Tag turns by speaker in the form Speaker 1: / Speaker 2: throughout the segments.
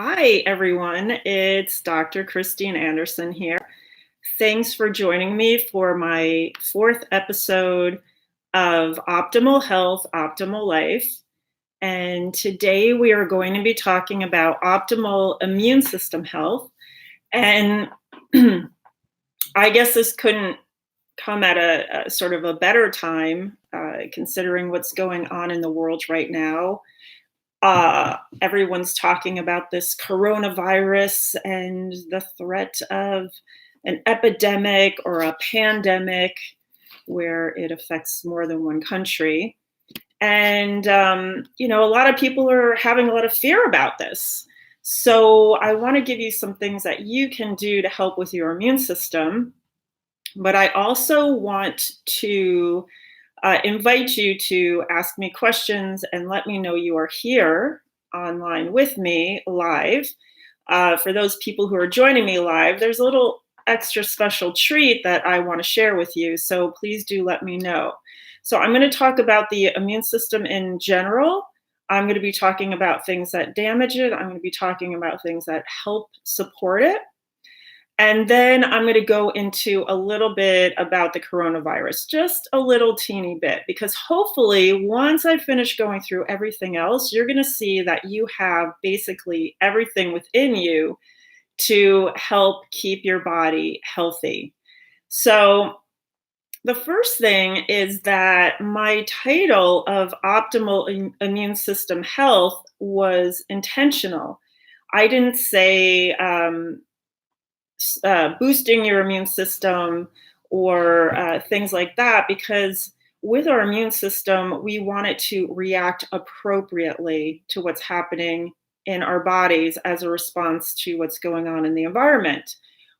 Speaker 1: Hi, everyone. It's Dr. Christine Anderson here. Thanks for joining me for my fourth episode of Optimal Health, Optimal Life. And today we are going to be talking about optimal immune system health. And I guess this couldn't come at a sort of a better time, considering what's going on in the world right now. Everyone's talking about this coronavirus and the threat of an epidemic or a pandemic where it affects more than one country. And, a lot of people are having a lot of fear about this. So I want to give you some things that you can do to help with your immune system. But I also want to invite you to ask me questions and let me know you are here online with me live. For those people who are joining me live, there's a little extra special treat that I want to share with you. So please do let me know. So I'm going to talk about the immune system in general. I'm going to be talking about things that damage it. I'm going to be talking about things that help support it. And then I'm going to go into a little bit about the coronavirus, just a little teeny bit, because hopefully once I finish going through everything else, you're going to see that you have basically everything within you to help keep your body healthy. So the first thing is that my title of Optimal Immune System Health was intentional. I didn't say, boosting your immune system or things like that, because with our immune system, we want it to react appropriately to what's happening in our bodies as a response to what's going on in the environment.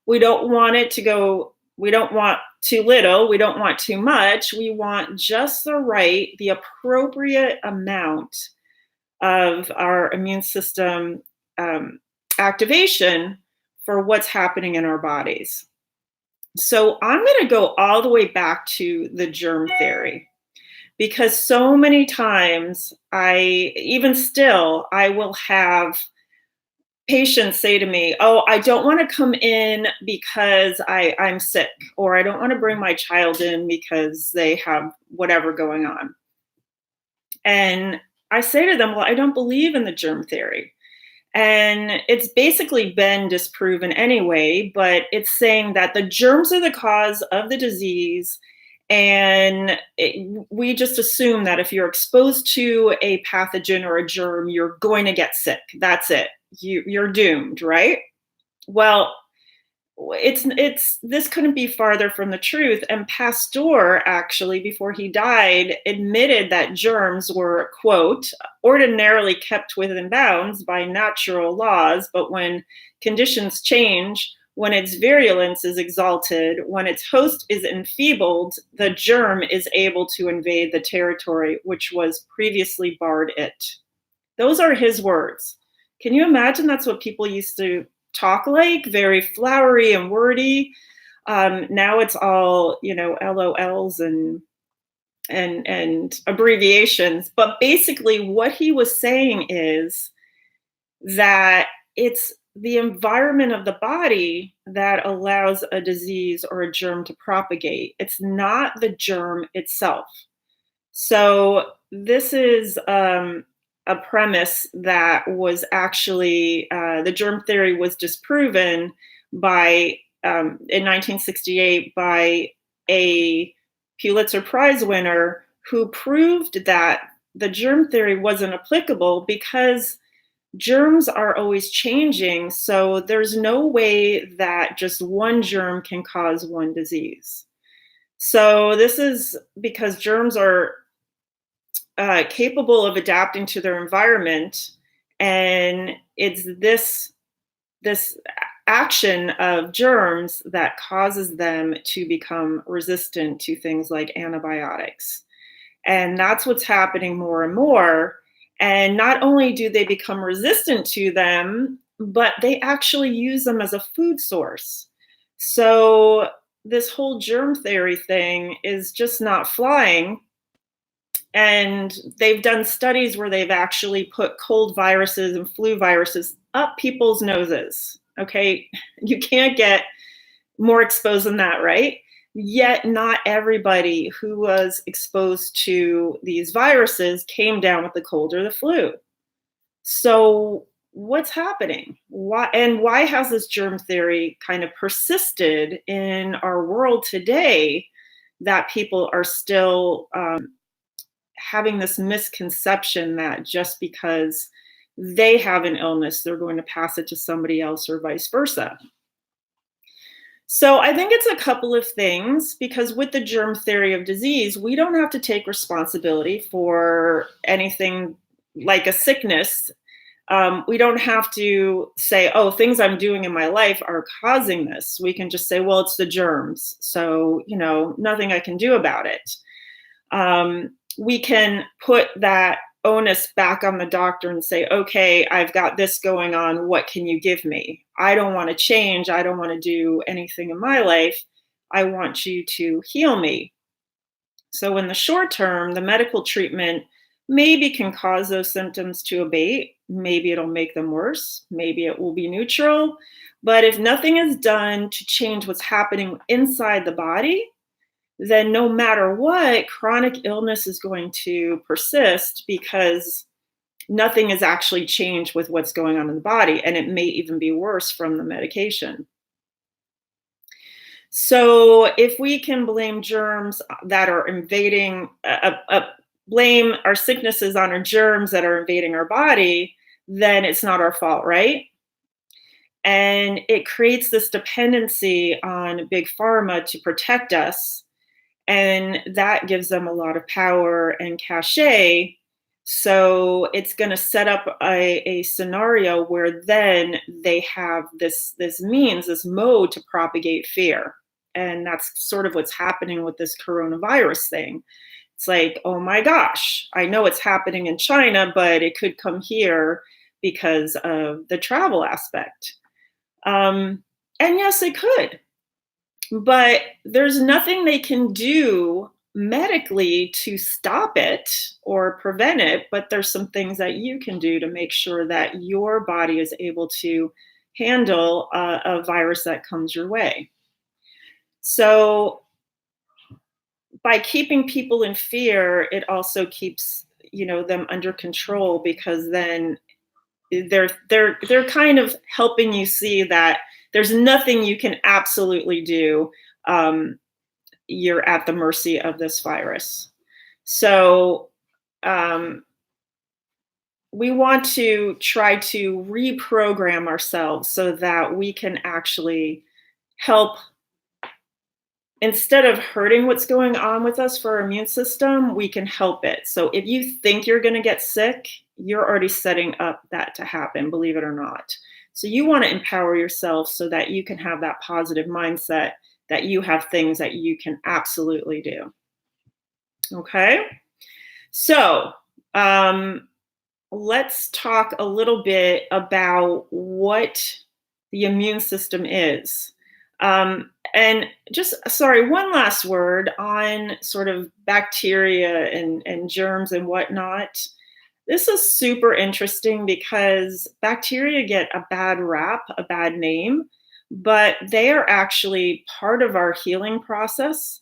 Speaker 1: We don't want it to go, we don't want too little, we don't want too much, we want just the appropriate amount of our immune system activation for what's happening in our bodies. So I'm going to go all the way back to the germ theory, because so many times I will have patients say to me, oh, I don't want to come in because I'm sick, or I don't want to bring my child in because they have whatever going on. And I say to them, well, I don't believe in the germ theory. And it's basically been disproven anyway, but it's saying that the germs are the cause of the disease. And we just assume that if you're exposed to a pathogen or a germ, you're going to get sick. That's it. You're doomed, right? Well, this couldn't be farther from the truth. And Pasteur, actually, before he died, admitted that germs were, quote, ordinarily kept within bounds by natural laws, but when conditions change, when its virulence is exalted, when its host is enfeebled, the germ is able to invade the territory which was previously barred it. Those are his words. Can you imagine that's what people used to talk like? Very flowery and wordy. Now it's all, LOLs and abbreviations. But basically what he was saying is that it's the environment of the body that allows a disease or a germ to propagate. It's not the germ itself. So this is a premise that was actually, the germ theory was disproven in 1968 by a Pulitzer Prize winner who proved that the germ theory wasn't applicable because germs are always changing. So there's no way that just one germ can cause one disease. So this is because germs are capable of adapting to their environment, and it's this action of germs that causes them to become resistant to things like antibiotics. And that's what's happening more and more. And not only do they become resistant to them, but they actually use them as a food source. So this whole germ theory thing is just not flying. And they've done studies where they've actually put cold viruses and flu viruses up people's noses. Okay, you can't get more exposed than that, right? Yet not everybody who was exposed to these viruses came down with the cold or the flu. So what's happening? Why has this germ theory kind of persisted in our world today, that people are still having this misconception that just because they have an illness, they're going to pass it to somebody else or vice versa? So I think it's a couple of things, because with the germ theory of disease, we don't have to take responsibility for anything like a sickness. We don't have to say, oh, things I'm doing in my life are causing this. We can just say, well, it's the germs. So, nothing I can do about it. We can put that onus back on the doctor and say, okay, I've got this going on. What can you give me? I don't want to change. I don't want to do anything in my life. I want you to heal me. So in the short term, the medical treatment maybe can cause those symptoms to abate. Maybe it'll make them worse. Maybe it will be neutral. But if nothing is done to change what's happening inside the body, then no matter what, chronic illness is going to persist, because nothing has actually changed with what's going on in the body, and it may even be worse from the medication. So if we can blame germs that are invading, blame our sicknesses on our germs that are invading our body, then it's not our fault, right? And it creates this dependency on big pharma to protect us. And that gives them a lot of power and cachet. So it's going to set up a scenario where then they have this means, this mode to propagate fear. And that's sort of what's happening with this coronavirus thing. It's like, oh my gosh, I know it's happening in China, but it could come here because of the travel aspect. And yes, it could. But there's nothing they can do medically to stop it or prevent it, but there's some things that you can do to make sure that your body is able to handle a virus that comes your way. So by keeping people in fear, it also keeps them under control, because then they're kind of helping you see that there's nothing you can absolutely do. You're at the mercy of this virus. So we want to try to reprogram ourselves so that we can actually help. Instead of hurting what's going on with us for our immune system, we can help it. So if you think you're going to get sick, you're already setting up that to happen, believe it or not. So you want to empower yourself so that you can have that positive mindset that you have things that you can absolutely do. Okay? So let's talk a little bit about what the immune system is. And just, sorry, one last word on sort of bacteria and germs and whatnot. This is super interesting because bacteria get a bad rap, a bad name, but they are actually part of our healing process.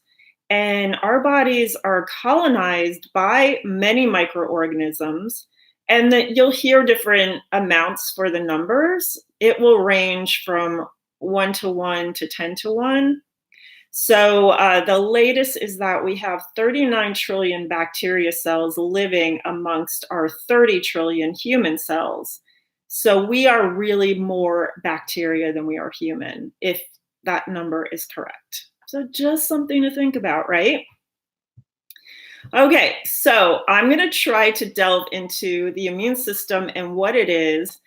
Speaker 1: And our bodies are colonized by many microorganisms, and that you'll hear different amounts for the numbers. It will range from 1 to 1 to 10 to 1. So the latest is that we have 39 trillion bacteria cells living amongst our 30 trillion human cells. So we are really more bacteria than we are human, if that number is correct. So just something to think about, right? Okay, so I'm going to try to delve into the immune system and what it is.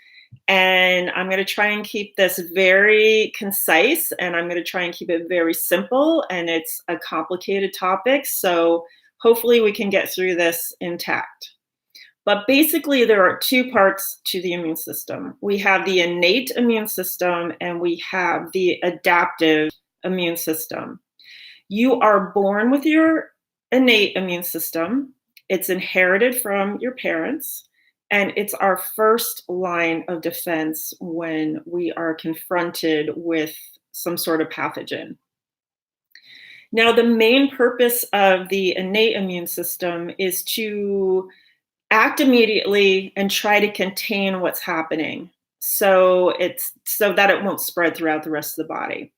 Speaker 1: And I'm going to try and keep this very concise, and I'm going to try and keep it very simple. And it's a complicated topic, so hopefully we can get through this intact. But basically, there are two parts to the immune system. We have the innate immune system, and we have the adaptive immune system. You are born with your innate immune system, It's inherited from your parents, and it's our first line of defense when we are confronted with some sort of pathogen. Now, the main purpose of the innate immune system is to act immediately and try to contain what's happening. So that it won't spread throughout the rest of the body.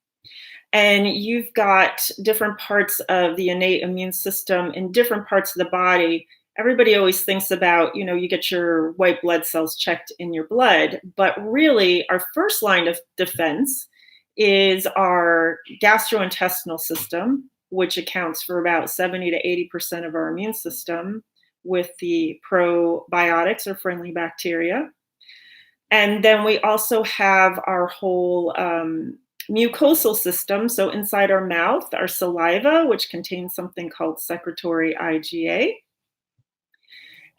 Speaker 1: And you've got different parts of the innate immune system in different parts of the body. Everybody always thinks about, you get your white blood cells checked in your blood, but really our first line of defense is our gastrointestinal system, which accounts for about 70 to 80% of our immune system with the probiotics or friendly bacteria. And then we also have our whole mucosal system. So inside our mouth, our saliva, which contains something called secretory IgA.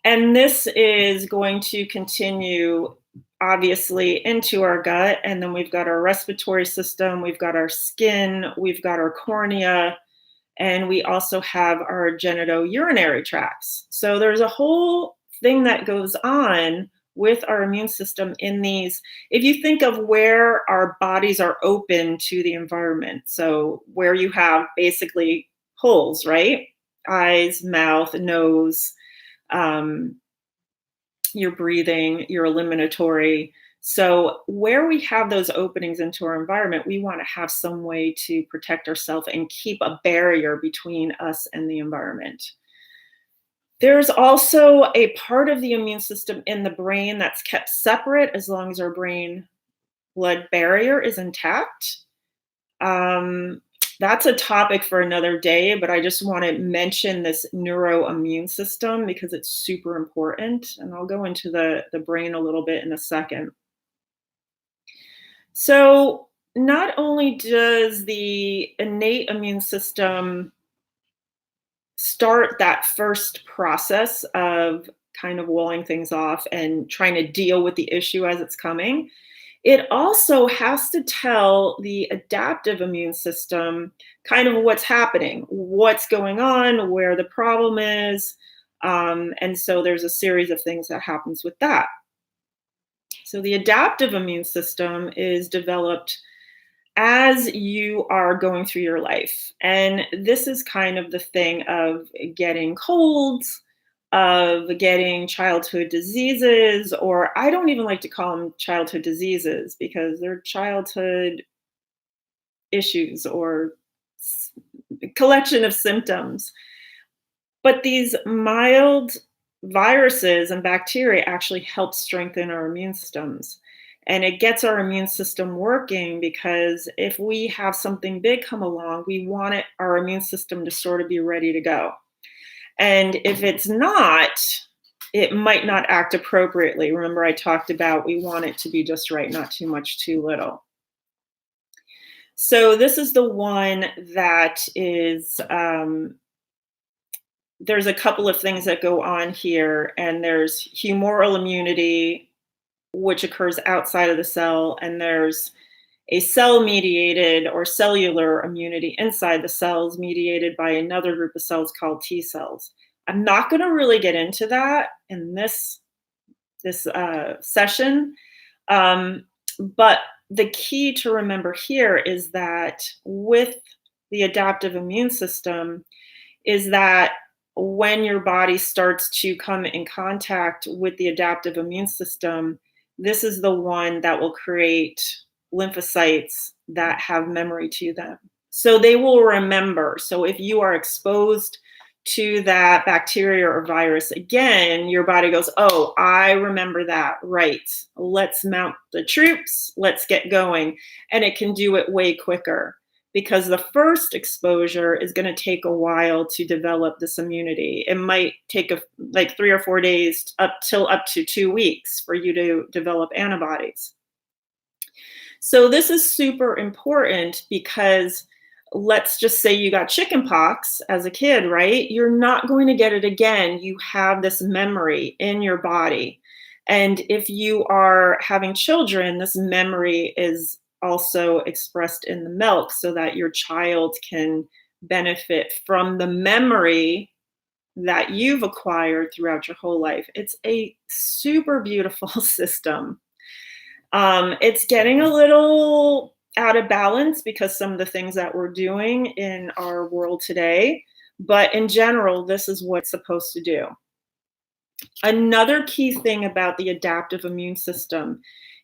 Speaker 1: And this is going to continue obviously into our gut. And then we've got our respiratory system, we've got our skin, we've got our cornea, and we also have our genitourinary tracts. So there's a whole thing that goes on with our immune system in these. If you think of where our bodies are open to the environment, so where you have basically holes, right? Eyes, mouth, nose, your breathing, your eliminatory. So where we have those openings into our environment, we want to have some way to protect ourselves and keep a barrier between us and the environment. There's also a part of the immune system in the brain that's kept separate as long as our brain blood barrier is intact. That's a topic for another day, but I just want to mention this neuroimmune system because it's super important. And I'll go into the brain a little bit in a second. So, not only does the innate immune system start that first process of kind of walling things off and trying to deal with the issue as it's coming, it also has to tell the adaptive immune system kind of what's happening, what's going on, where the problem is. And so there's a series of things that happens with that. So the adaptive immune system is developed as you are going through your life. And this is kind of the thing of getting colds, of getting childhood diseases, or I don't even like to call them childhood diseases because they're childhood issues or collection of symptoms. But these mild viruses and bacteria actually help strengthen our immune systems. And it gets our immune system working because if we have something big come along, we want our immune system to sort of be ready to go. And if it's not, it might not act appropriately. Remember, I talked about we want it to be just right, not too much, too little. So this is the one that is, there's a couple of things that go on here, and there's humoral immunity, which occurs outside of the cell, and there's a cell-mediated or cellular immunity inside the cells mediated by another group of cells called T cells. I'm not going to really get into that in this session, but the key to remember here is that with the adaptive immune system is that when your body starts to come in contact with the adaptive immune system, this is the one that will create lymphocytes that have memory to them. So they will remember. So if you are exposed to that bacteria or virus again, your body goes, oh, I remember that. Right. Let's mount the troops. Let's get going. And it can do it way quicker because the first exposure is going to take a while to develop this immunity. It might take like 3 or 4 days up to 2 weeks for you to develop antibodies. So this is super important because let's just say you got chickenpox as a kid, right? You're not going to get it again. You have this memory in your body. And if you are having children, this memory is also expressed in the milk so that your child can benefit from the memory that you've acquired throughout your whole life. It's a super beautiful system. It's getting a little out of balance because some of the things that we're doing in our world today, but in general, this is what it's supposed to do. Another key thing about the adaptive immune system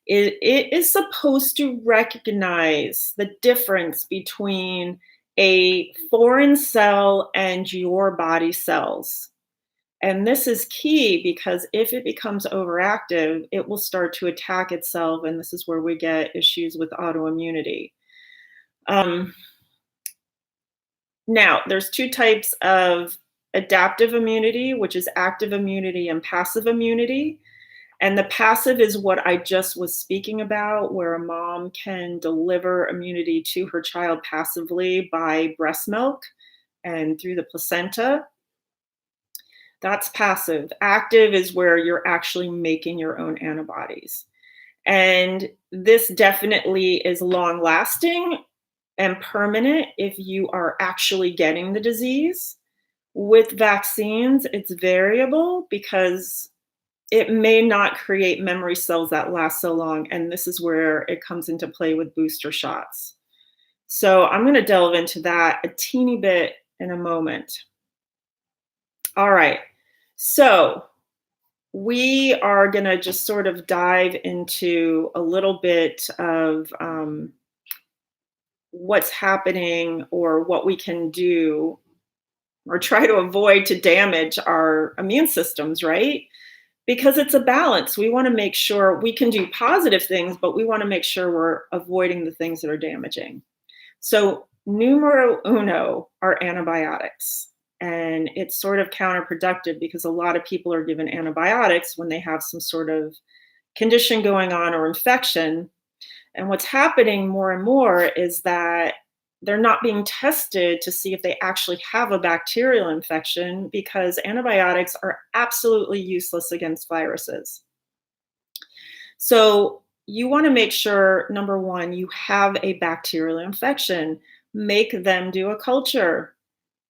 Speaker 1: is it is supposed to recognize the difference between a foreign cell and your body cells. And this is key because if it becomes overactive, it will start to attack itself. And this is where we get issues with autoimmunity. Um, Now, there's two types of adaptive immunity, which is active immunity and passive immunity. And the passive is what I just was speaking about, where a mom can deliver immunity to her child passively by breast milk and through the placenta. That's passive. Active is where you're actually making your own antibodies. And this definitely is long lasting and permanent if you are actually getting the disease. With vaccines, it's variable because it may not create memory cells that last so long. And this is where it comes into play with booster shots. So I'm going to delve into that a teeny bit in a moment. All right. So we are going to just sort of dive into a little bit of what's happening or what we can do or try to avoid to damage our immune systems, right? Because it's a balance. We want to make sure we can do positive things, but we want to make sure we're avoiding the things that are damaging. So, numero uno are antibiotics. And it's sort of counterproductive because a lot of people are given antibiotics when they have some sort of condition going on or infection. And what's happening more and more is that they're not being tested to see if they actually have a bacterial infection because antibiotics are absolutely useless against viruses. So you want to make sure, number one, you have a bacterial infection. Make them do a culture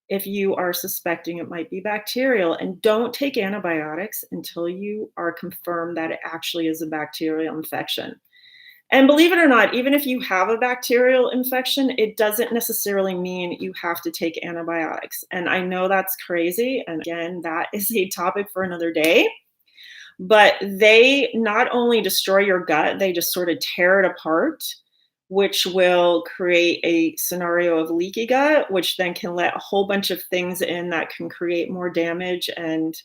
Speaker 1: if you are suspecting it might be bacterial, and don't take antibiotics until you are confirmed that it actually is a bacterial infection. And believe it or not, even if you have a bacterial infection, it doesn't necessarily mean you have to take antibiotics. And I know that's crazy. And again, that is a topic for another day. But they not only destroy your gut, they just sort of tear it apart, which will create a scenario of leaky gut, which then can let a whole bunch of things in that can create more damage and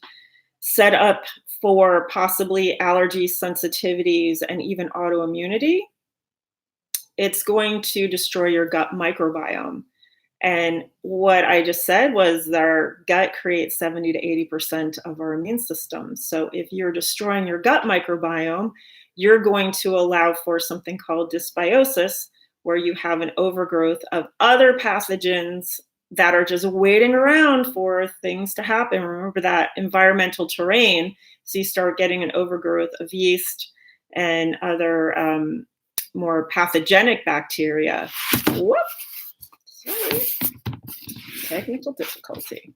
Speaker 1: set up for possibly allergies, sensitivities, and even autoimmunity. It's going to destroy your gut microbiome. And what I just said was that our gut creates 70 to 80% of our immune system. So if you're destroying your gut microbiome, you're going to allow for something called dysbiosis, where you have an overgrowth of other pathogens that are just waiting around for things to happen. Remember that environmental terrain. So you start getting an overgrowth of yeast and other more pathogenic bacteria. Whoop, sorry, technical difficulty.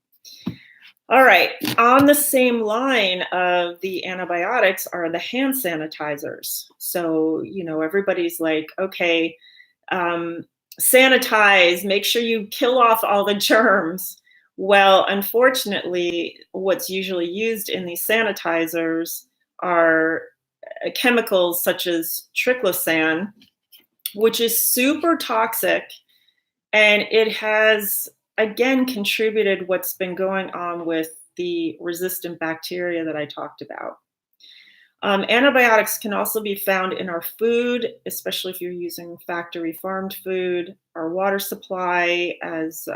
Speaker 1: All right, on the same line of the antibiotics are the hand sanitizers. So, everybody's like, okay, sanitize, make sure you kill off all the germs. Well, unfortunately, what's usually used in these sanitizers are chemicals such as triclosan, which is super toxic. And it has, again, contributed what's been going on with the resistant bacteria that I talked about. Antibiotics can also be found in our food, especially if you're using factory farmed food, our water supply, as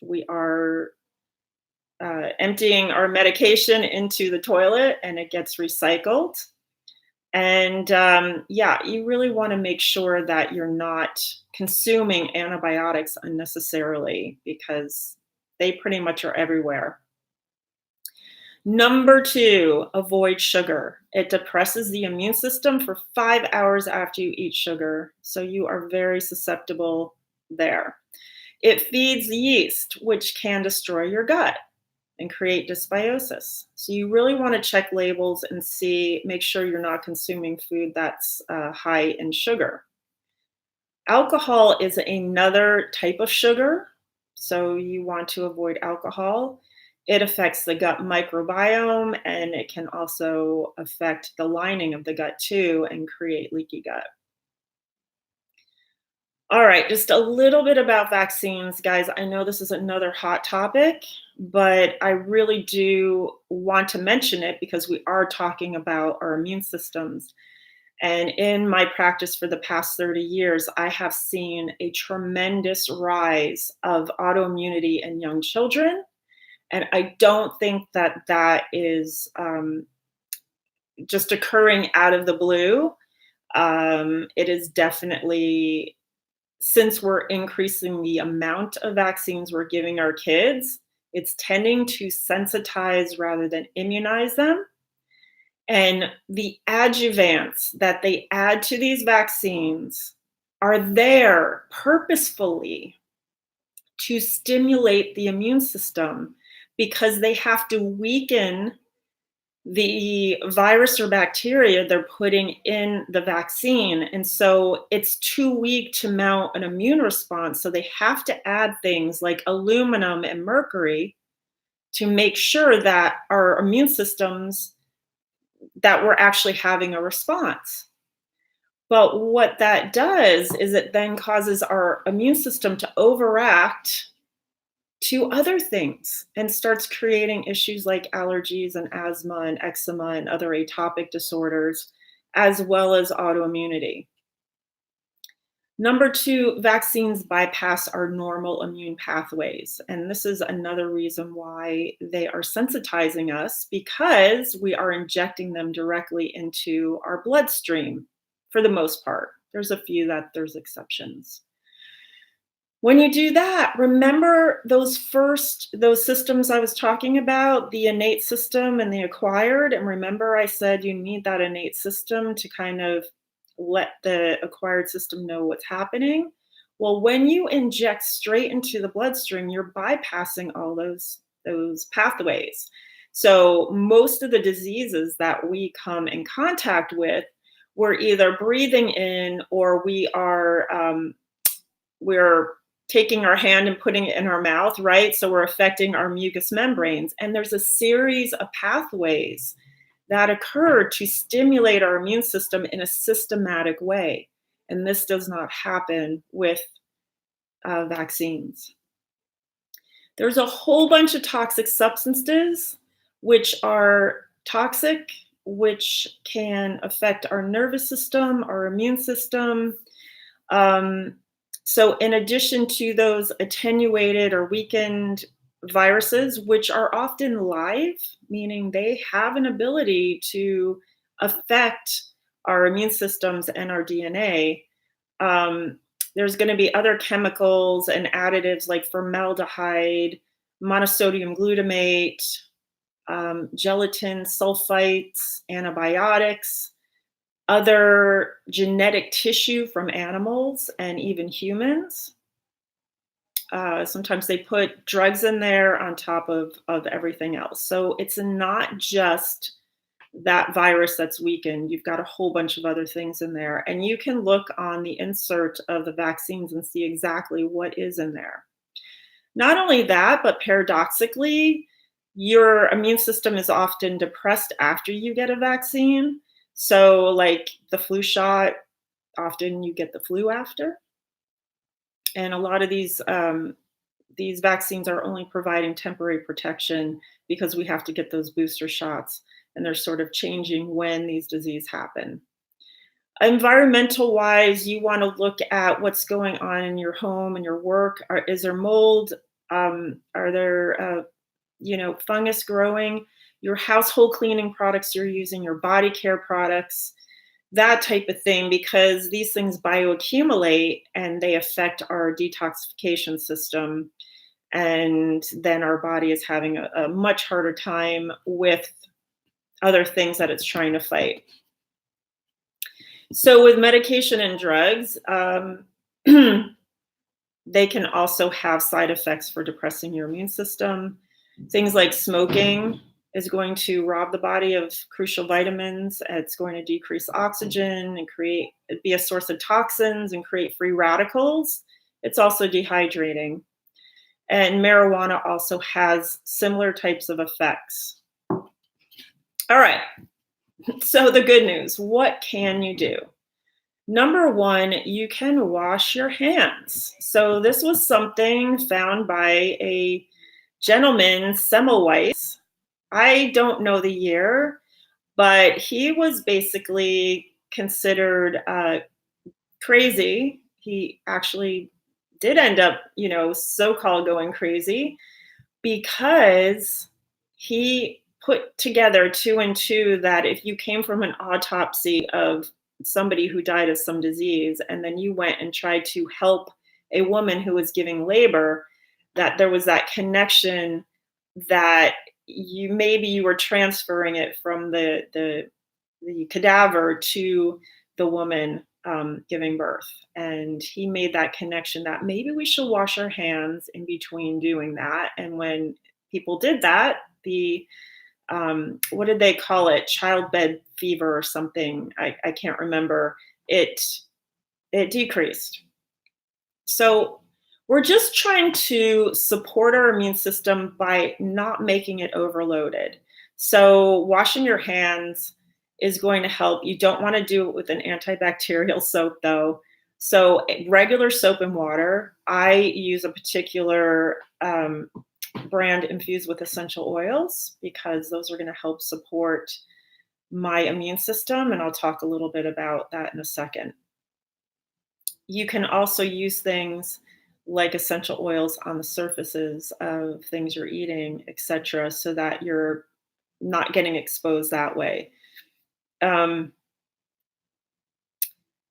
Speaker 1: we are emptying our medication into the toilet and it gets recycled. And you really want to make sure that you're not consuming antibiotics unnecessarily because they pretty much are everywhere. Number 2, avoid sugar. It depresses the immune system for 5 hours after you eat sugar, so you are very susceptible there. It feeds yeast, which can destroy your gut. and create dysbiosis. So you really want to check labels and make sure you're not consuming food that's high in sugar. Alcohol is another type of sugar, so you want to avoid alcohol. It affects the gut microbiome and it can also affect the lining of the gut too and create leaky gut. All right, just a little bit about vaccines, guys. I know this is another hot topic, but I really do want to mention it because we are talking about our immune systems. And in my practice for the past 30 years, I have seen a tremendous rise of autoimmunity in young children. And I don't think that that is just occurring out of the blue. It is definitely, since we're increasing the amount of vaccines we're giving our kids, it's tending to sensitize rather than immunize them. And the adjuvants that they add to these vaccines are there purposefully to stimulate the immune system because they have to weaken the virus or bacteria they're putting in the vaccine. And so it's too weak to mount an immune response. So they have to add things like aluminum and mercury to make sure that our immune systems, that we're actually having a response. But what that does is it then causes our immune system to overact to other things and starts creating issues like allergies and asthma and eczema and other atopic disorders, as well as autoimmunity. Number two, vaccines bypass our normal immune pathways. And this is another reason why they are sensitizing us because we are injecting them directly into our bloodstream for the most part. There's a few that there's exceptions. When you do that, remember those systems I was talking about, the innate system and the acquired. And remember, I said you need that innate system to kind of let the acquired system know what's happening. Well, when you inject straight into the bloodstream, you're bypassing all those pathways. So most of the diseases that we come in contact with, we're either breathing in or we're taking our hand and putting it in our mouth, right? So we're affecting our mucous membranes. And there's a series of pathways that occur to stimulate our immune system in a systematic way. And this does not happen with vaccines. There's a whole bunch of toxic substances which are toxic, which can affect our nervous system, our immune system. So in addition to those attenuated or weakened viruses, which are often live, meaning they have an ability to affect our immune systems and our DNA, there's going to be other chemicals and additives like formaldehyde, monosodium glutamate, gelatin, sulfites, antibiotics, other genetic tissue from animals and even humans. Sometimes they put drugs in there on top of everything else. So it's not just that virus that's weakened. You've got a whole bunch of other things in there. And you can look on the insert of the vaccines and see exactly what is in there. Not only that, but paradoxically, your immune system is often depressed after you get a vaccine. So like the flu shot, often you get the flu after. And a lot of these vaccines are only providing temporary protection because we have to get those booster shots, and they're sort of changing when these diseases happen. Environmental wise, you want to look at what's going on in your home and your work. Is there mold? Are there fungus growing? Your household cleaning products you're using, your body care products, that type of thing, because these things bioaccumulate and they affect our detoxification system. And then our body is having a much harder time with other things that it's trying to fight. So with medication and drugs, they can also have side effects for depressing your immune system. Things like smoking is going to rob the body of crucial vitamins. It's going to decrease oxygen and be a source of toxins and create free radicals. It's also dehydrating. And marijuana also has similar types of effects. All right. So the good news, what can you do? Number one, you can wash your hands. So this was something found by a gentleman, Semmelweis. I don't know the year, but he was basically considered crazy. He actually did end up, so-called going crazy because he put together two and two that if you came from an autopsy of somebody who died of some disease and then you went and tried to help a woman who was giving labor, that there was that connection that you were transferring it from the cadaver to the woman giving birth. And he made that connection that maybe we should wash our hands in between doing that. And when people did that, the what did they call it? Childbed fever or something. I can't remember. It decreased. So we're just trying to support our immune system by not making it overloaded. So washing your hands is going to help. You don't want to do it with an antibacterial soap though. So regular soap and water. I use a particular brand infused with essential oils because those are going to help support my immune system. And I'll talk a little bit about that in a second. You can also use things like essential oils on the surfaces of things you're eating, etc., so that you're not getting exposed that way.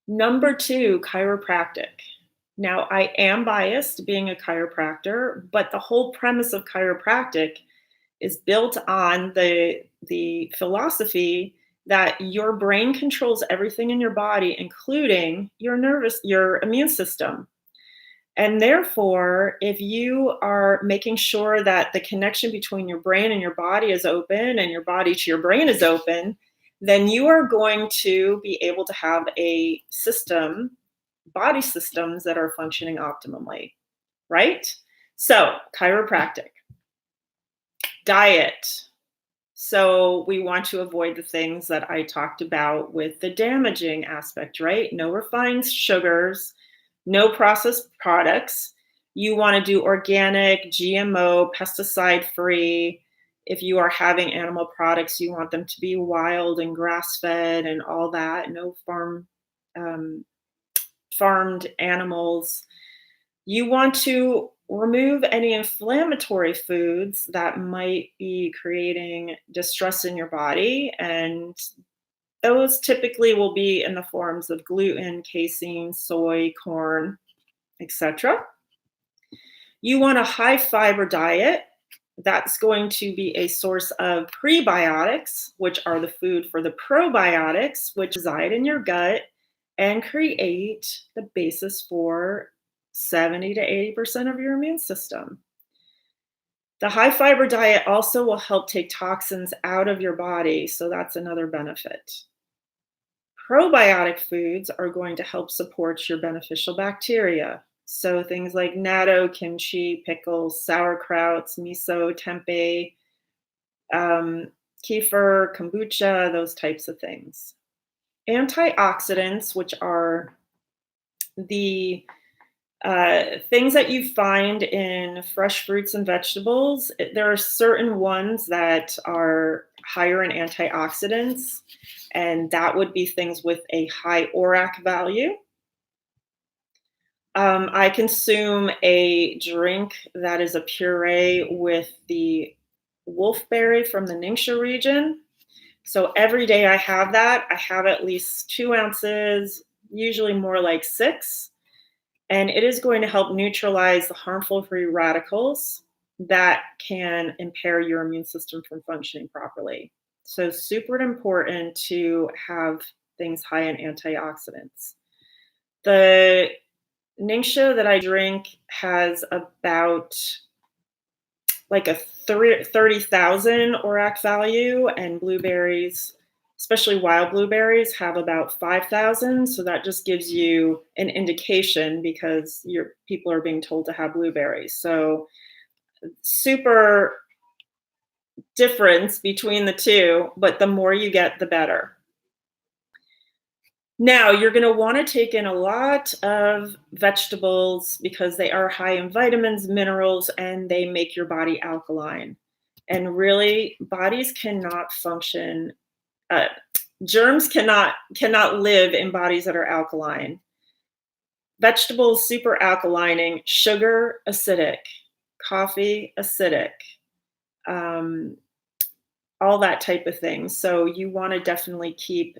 Speaker 1: Number two, chiropractic. Now, I am biased being a chiropractor, but the whole premise of chiropractic is built on the philosophy that your brain controls everything in your body, including your immune system. And therefore, if you are making sure that the connection between your brain and your body is open and your body to your brain is open, then you are going to be able to have a system, body systems that are functioning optimally, right? So, chiropractic. Diet. So we want to avoid the things that I talked about with the damaging aspect, right? No refined sugars, no processed products. You want to do organic, GMO, pesticide free. If you are having animal products, you want them to be wild and grass fed and all that. No farmed animals. You want to remove any inflammatory foods that might be creating distress in your body. And those typically will be in the forms of gluten, casein, soy, corn, etc. You want a high fiber diet. That's going to be a source of prebiotics, which are the food for the probiotics, which reside in your gut and create the basis for 70 to 80% of your immune system. The high fiber diet also will help take toxins out of your body, so that's another benefit. Probiotic foods are going to help support your beneficial bacteria. So things like natto, kimchi, pickles, sauerkrauts, miso, tempeh, kefir, kombucha, those types of things. Antioxidants, which are the things that you find in fresh fruits and vegetables, there are certain ones that are higher in antioxidants, and that would be things with a high ORAC value. I consume a drink that is a puree with the wolfberry from the Ningxia region. So every day I have that. I have at least 2 ounces, usually more like 6. And it is going to help neutralize the harmful free radicals that can impair your immune system from functioning properly. So super important to have things high in antioxidants. The Ningxia that I drink has about like a 30,000 ORAC value, and blueberries, especially wild blueberries, have about 5,000. So that just gives you an indication because people are being told to have blueberries. So super difference between the two, but the more you get, the better. Now, you're going to want to take in a lot of vegetables because they are high in vitamins, minerals, and they make your body alkaline. And really, bodies cannot function. Uh, Germs cannot live in bodies that are alkaline. Vegetables super alkalining, sugar acidic, coffee acidic, um, all that type of thing. So you want to definitely keep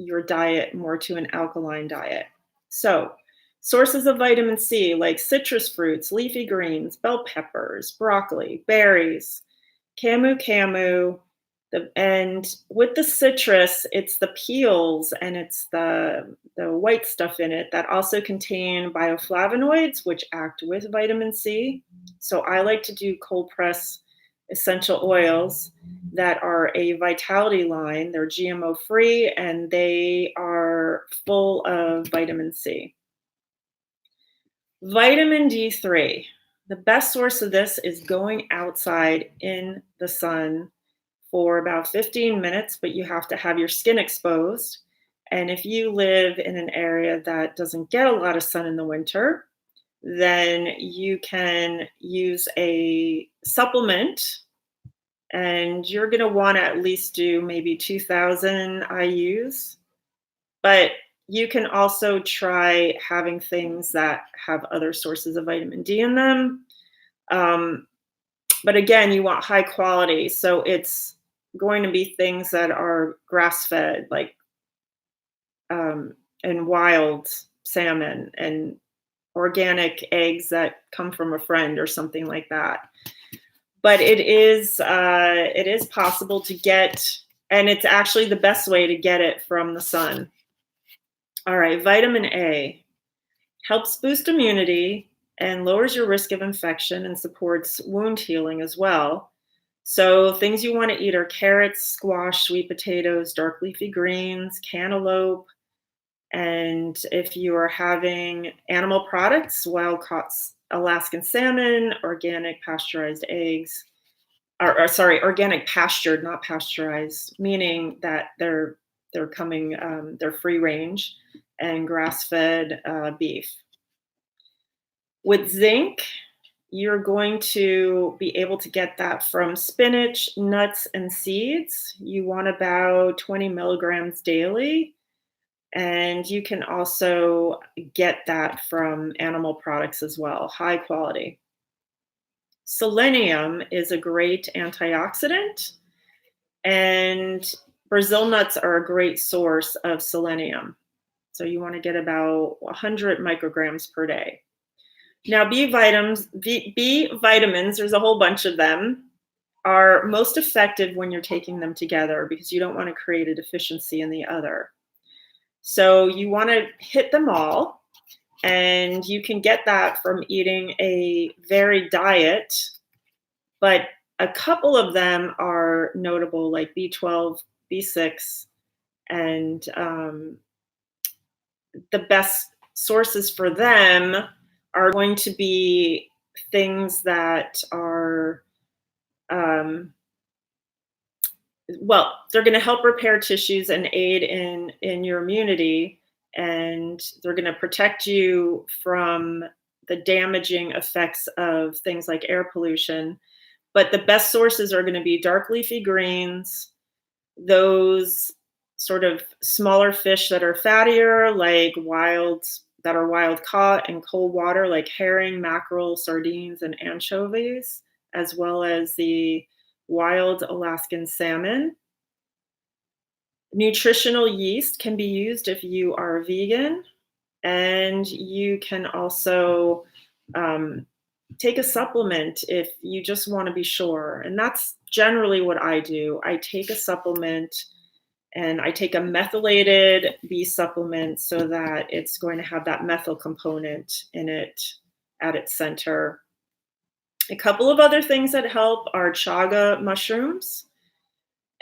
Speaker 1: your diet more to an alkaline diet. So sources of vitamin C like citrus fruits, leafy greens, bell peppers, broccoli, berries, camu, and with the citrus, it's the peels and it's the white stuff in it that also contain bioflavonoids, which act with vitamin C. So I like to do cold press essential oils that are a vitality line. They're GMO free and they are full of vitamin C. Vitamin D3. The best source of this is going outside in the sun for about 15 minutes, but you have to have your skin exposed. And if you live in an area that doesn't get a lot of sun in the winter, then you can use a supplement, and you're going to want to at least do maybe 2,000 IUs. But you can also try having things that have other sources of vitamin D in them. But again, you want high quality. So it's going to be things that are grass fed, like and wild salmon and organic eggs that come from a friend or something like that. But it is possible to get, and it's actually the best way to get it from the sun. All right, vitamin A helps boost immunity and lowers your risk of infection and supports wound healing as well. So things you want to eat are carrots, squash, sweet potatoes, dark leafy greens, cantaloupe. And if you are having animal products, wild caught Alaskan salmon, organic pasteurized eggs, or sorry, organic pastured, not pasteurized, meaning that they're coming, they're free range, and grass fed beef. With zinc, you're going to be able to get that from spinach, nuts, and seeds. You want about 20 milligrams daily. And you can also get that from animal products as well, high quality. Selenium is a great antioxidant, and Brazil nuts are a great source of selenium. So you want to get about 100 micrograms per day. Now, B vitamins, there's a whole bunch of them, are most effective when you're taking them together because you don't want to create a deficiency in the other. So you want to hit them all, and you can get that from eating a varied diet, but a couple of them are notable, like B12, B6, and the best sources for them are going to be things that are, well, they're going to help repair tissues and aid in your immunity, and they're going to protect you from the damaging effects of things like air pollution. But the best sources are going to be dark leafy greens, those sort of smaller fish that are fattier, like wild caught in cold water, like herring, mackerel, sardines, and anchovies, as well as the wild Alaskan salmon. Nutritional yeast can be used if you are vegan, and you can also take a supplement if you just want to be sure. And that's generally what I do. I take a supplement, and I take a methylated B supplement so that it's going to have that methyl component in it at its center. A couple of other things that help are chaga mushrooms,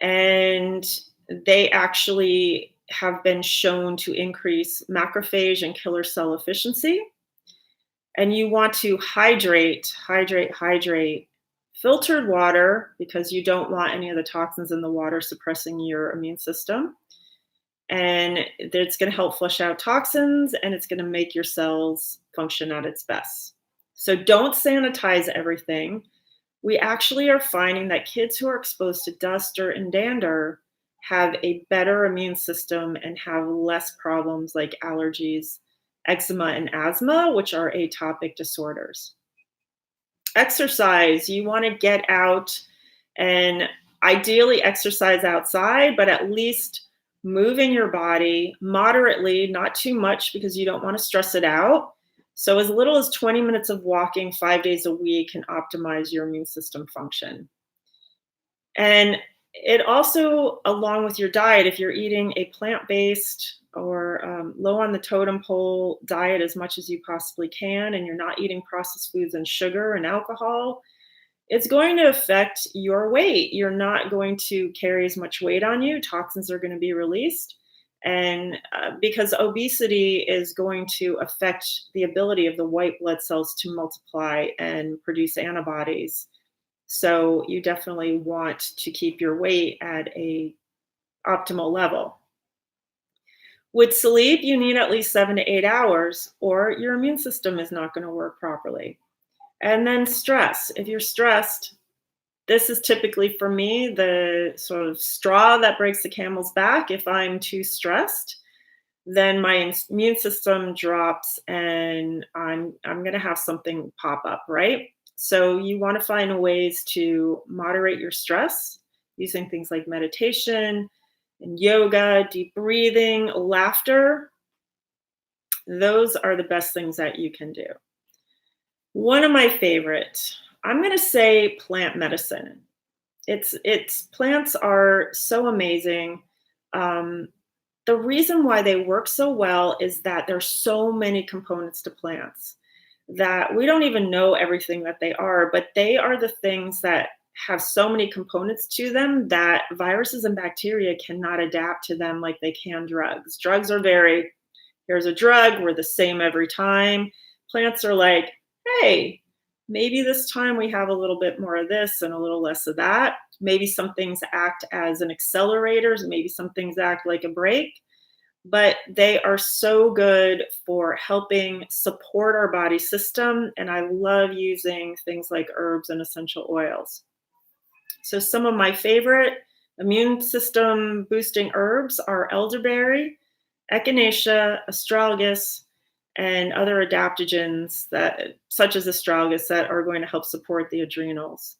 Speaker 1: and they actually have been shown to increase macrophage and killer cell efficiency. And you want to hydrate filtered water because you don't want any of the toxins in the water suppressing your immune system. And it's going to help flush out toxins and it's going to make your cells function at its best. So don't sanitize everything. We actually are finding that kids who are exposed to dust, dirt, and dander have a better immune system and have less problems like allergies, eczema, and asthma, which are atopic disorders. Exercise, you want to get out and ideally exercise outside, but at least moving your body moderately, not too much because you don't want to stress it out. So, as little as 20 minutes of walking 5 days a week can optimize your immune system function. And it also, along with your diet, if you're eating a plant based or low on the totem pole diet as much as you possibly can, and you're not eating processed foods and sugar and alcohol, it's going to affect your weight. You're not going to carry as much weight on you. Toxins are going to be released. And because obesity is going to affect the ability of the white blood cells to multiply and produce antibodies. So you definitely want to keep your weight at a optimal level. With sleep, you need at least 7 to 8 hours, or your immune system is not going to work properly. And then stress. If you're stressed, this is typically for me the sort of straw that breaks the camel's back. If I'm too stressed, then my immune system drops and I'm going to have something pop up, right? So you want to find ways to moderate your stress using things like meditation and yoga, deep breathing, laughter. Those are the best things that you can do. One of my favorite, I'm going to say plant medicine. It's plants are so amazing. The reason why they work so well is that there's so many components to plants that we don't even know everything that they are, but they are the things that have so many components to them that viruses and bacteria cannot adapt to them like they can drugs. Drugs are very, here's a drug, we're the same every time. Plants are like, hey, maybe this time we have a little bit more of this and a little less of that. Maybe some things act as an accelerator, maybe some things act like a brake, but they are so good for helping support our body system. And I love using things like herbs and essential oils. So some of my favorite immune system boosting herbs are elderberry, echinacea, astragalus, and other adaptogens that, such as astragalus, that are going to help support the adrenals.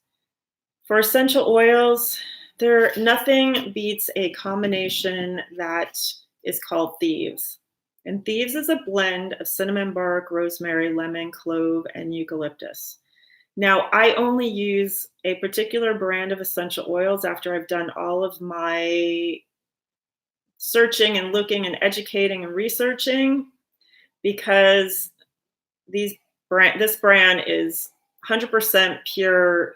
Speaker 1: For essential oils, nothing beats a combination that is called Thieves. And Thieves is a blend of cinnamon bark, rosemary, lemon, clove, and eucalyptus. Now, I only use a particular brand of essential oils after I've done all of my searching and looking and educating and researching, because this brand is 100% pure.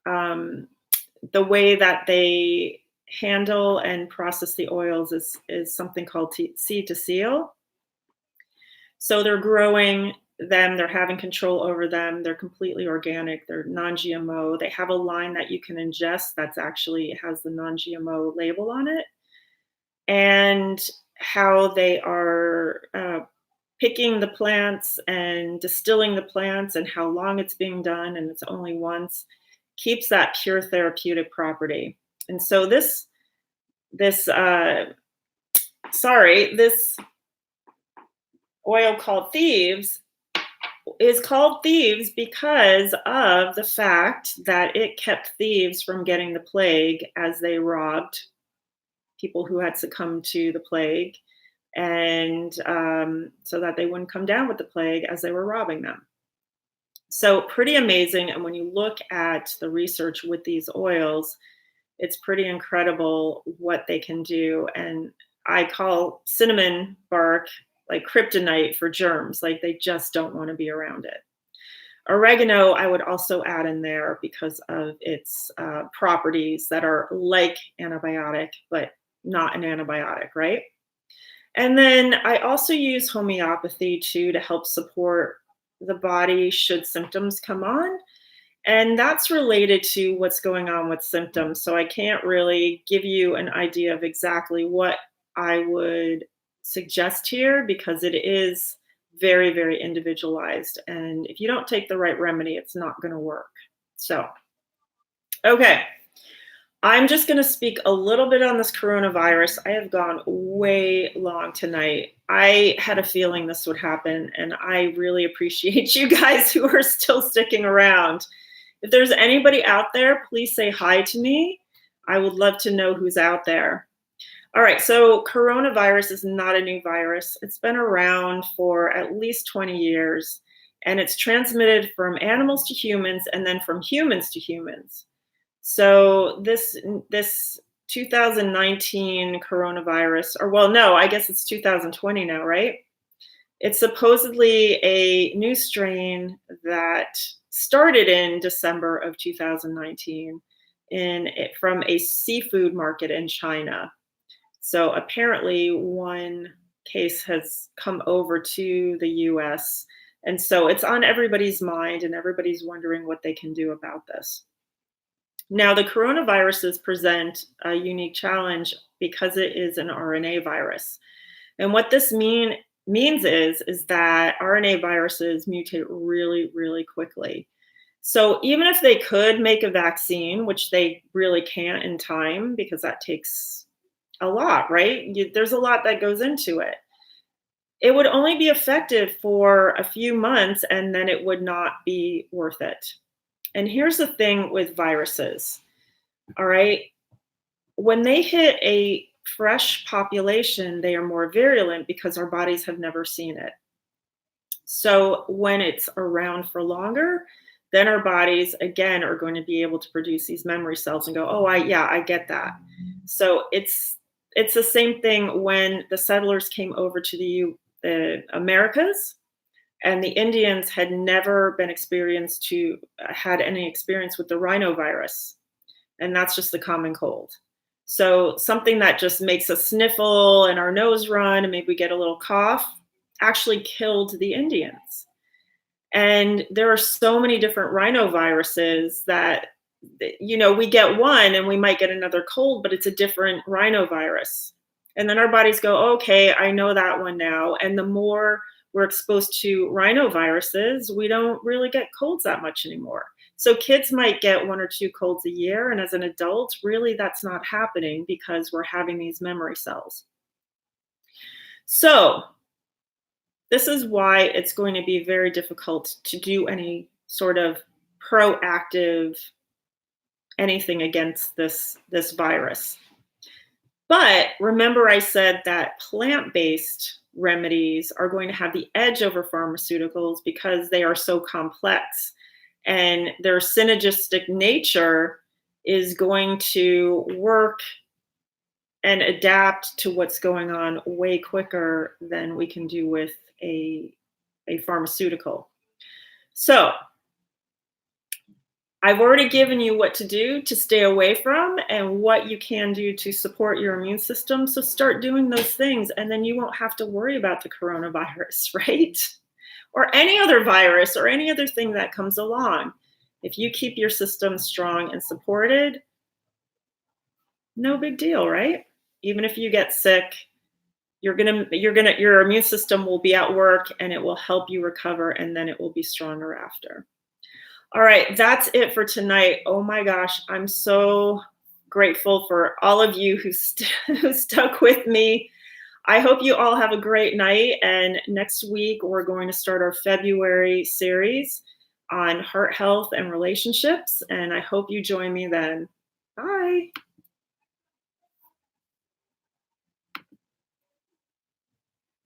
Speaker 1: The way that they handle and process the oils is something called seed to seal. So they're growing them, they're having control over them, they're completely organic, they're non-GMO. They have a line that you can ingest that's actually has the non-GMO label on it. And how they are picking the plants and distilling the plants and how long it's being done, and it's only once, keeps that pure therapeutic property. And so this oil called Thieves is called Thieves because of the fact that it kept thieves from getting the plague as they robbed people who had succumbed to the plague, and so that they wouldn't come down with the plague as they were robbing them. So pretty amazing. And when you look at the research with these oils, it's pretty incredible what they can do. And I call cinnamon bark like kryptonite for germs. Like they just don't want to be around it. Oregano, I would also add in there because of its properties that are like antibiotic, but not an antibiotic, right? And then I also use homeopathy too to help support the body should symptoms come on. And that's related to what's going on with symptoms. So I can't really give you an idea of exactly what I would suggest here because it is very, very individualized. And if you don't take the right remedy, it's not going to work. So, okay. I'm just going to speak a little bit on this coronavirus. I have gone way long tonight. I had a feeling this would happen, and I really appreciate you guys who are still sticking around. If there's anybody out there, please say hi to me. I would love to know who's out there. All right, so coronavirus is not a new virus. It's been around for at least 20 years, and it's transmitted from animals to humans and then from humans to humans. So this 2019 coronavirus, or well, no, I guess it's 2020 now, right? It's supposedly a new strain that started in December of 2019 from a seafood market in China. So apparently one case has come over to the US. And so it's on everybody's mind and everybody's wondering what they can do about this. Now, the coronaviruses present a unique challenge because it is an RNA virus. And what this means is that RNA viruses mutate really, really quickly. So even if they could make a vaccine, which they really can't in time because that takes a lot, right? There's a lot that goes into it. It would only be effective for a few months and then it would not be worth it. And here's the thing with viruses, all right? When they hit a fresh population, they are more virulent because our bodies have never seen it. So when it's around for longer, then our bodies again are going to be able to produce these memory cells and go, oh, I get that. So it's the same thing when the settlers came over to the Americas. And the Indians had never been had any experience with the rhinovirus. And that's just the common cold. So something that just makes us sniffle and our nose run and maybe we get a little cough actually killed the Indians. And there are so many different rhinoviruses that, we get one and we might get another cold, but it's a different rhinovirus. And then our bodies go, okay, I know that one now. And the more we're exposed to rhinoviruses, we don't really get colds that much anymore. So kids might get 1 or 2 colds a year. And as an adult, really that's not happening because we're having these memory cells. So this is why it's going to be very difficult to do any sort of proactive anything against this virus. But remember I said that plant-based remedies are going to have the edge over pharmaceuticals because they are so complex and their synergistic nature is going to work and adapt to what's going on way quicker than we can do with a pharmaceutical. So I've already given you what to do to stay away from and what you can do to support your immune system. So start doing those things and then you won't have to worry about the coronavirus, right? Or any other virus or any other thing that comes along. If you keep your system strong and supported, no big deal, right? Even if you get sick, your immune system will be at work and it will help you recover and then it will be stronger after. All right, that's it for tonight. Oh my gosh, I'm so grateful for all of you who stuck with me. I hope you all have a great night. And next week, we're going to start our February series on heart health and relationships. And I hope you join me then. Bye.